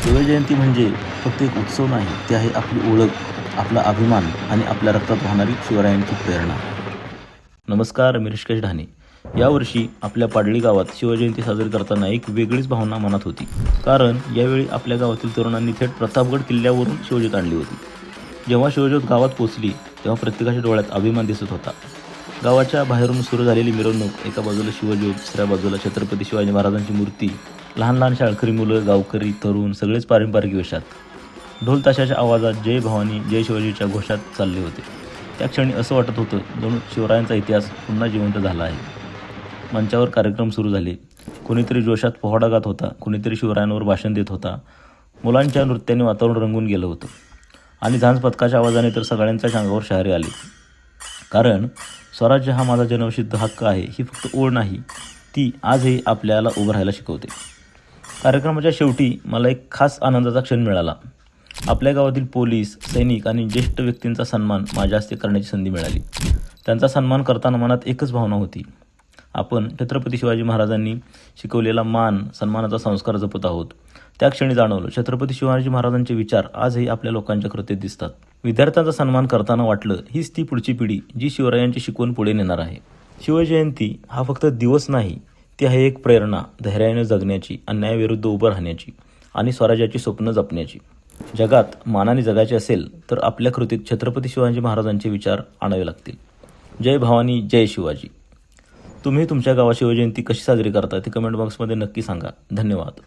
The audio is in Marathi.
शिवजयंती म्हणजे फक्त एक उत्सव नाही, ती आहे आपली ओळख, आपला अभिमान आणि आपल्या रक्तात वाहणारी शिवरायांची प्रेरणा. नमस्कार, मी ऋषिकेश ढाणे. यावर्षी आपल्या पाडळी गावात शिवजयंती साजरी करताना एक वेगळीच भावना मनात होती. कारण यावेळी आपल्या गावातील तरुणांनी थेट प्रतापगड किल्ल्यावरून शिवज्योत आणली होती. जेव्हा शिवज्योत गावात पोचली तेव्हा प्रत्येकाच्या डोळ्यात अभिमान दिसत होता. गावाच्या बाहेरून सुरू झालेली मिरवणूक, एका बाजूला शिवज्योत, दुसऱ्या बाजूला छत्रपती शिवाजी महाराजांची मूर्ती, लहान लहान शाळकरी मुलं, गावकरी, तरुण सगळेच पारंपरिक वेशात. ढोल ताशाच्या आवाजात जय भवानी जय शिवाजीच्या घोषात चालले होते. त्या क्षणी असं वाटत होतं जणू शिवरायांचा इतिहास पुन्हा जिवंत झाला आहे. मंचावर कार्यक्रम सुरू झाले. कोणीतरी जोशात पोवाडा गात होता, कोणीतरी शिवरायांवर भाषण देत होता. मुलांच्या नृत्याने वातावरण रंगून गेलं होतं आणि झांज पथकाच्या आवाजाने तर सगळ्यांच्याच अंगावर शहारे आले. कारण स्वराज्य हा माझा जन्मसिद्ध हक्क आहे ही फक्त ओळ नाही, ती आजही आपल्याला उभं राहायला शिकवते. कार्यक्रमाच्या शेवटी मला एक खास आनंदाचा क्षण मिळाला. आपल्या गावातील पोलीस, सैनिक आणि ज्येष्ठ व्यक्तींचा सन्मान माझ्या हस्ते करण्याची संधी मिळाली. त्यांचा सन्मान करताना मनात एकच भावना होती, आपण छत्रपती शिवाजी महाराजांनी शिकवलेला मान, सन्मानाचा संस्कार जपत आहोत. त्या क्षणी जाणवलं, छत्रपती शिवाजी महाराजांचे विचार आजही आपल्या लोकांच्या कृतीत दिसतात. विद्यार्थ्यांचा सन्मान करताना वाटलं, हीच ती पुढची पिढी जी शिवरायांची शिकवण पुढे नेणार आहे. शिवजयंती हा फक्त दिवस नाही, ती आहे एक प्रेरणा, धैर्याने जगण्याची, अन्यायाविरुद्ध उभं राहण्याची आणि स्वराज्याची स्वप्न जपण्याची. जगात मानाने जगायचे असेल तर आपल्या कृतीत छत्रपती शिवाजी महाराजांचे विचार आणावे लागतील. जय भवानी जय शिवाजी. तुम्ही तुमच्या गावात शिवजयंती कशी साजरी करता ते कमेंट बॉक्समध्ये नक्की सांगा. धन्यवाद.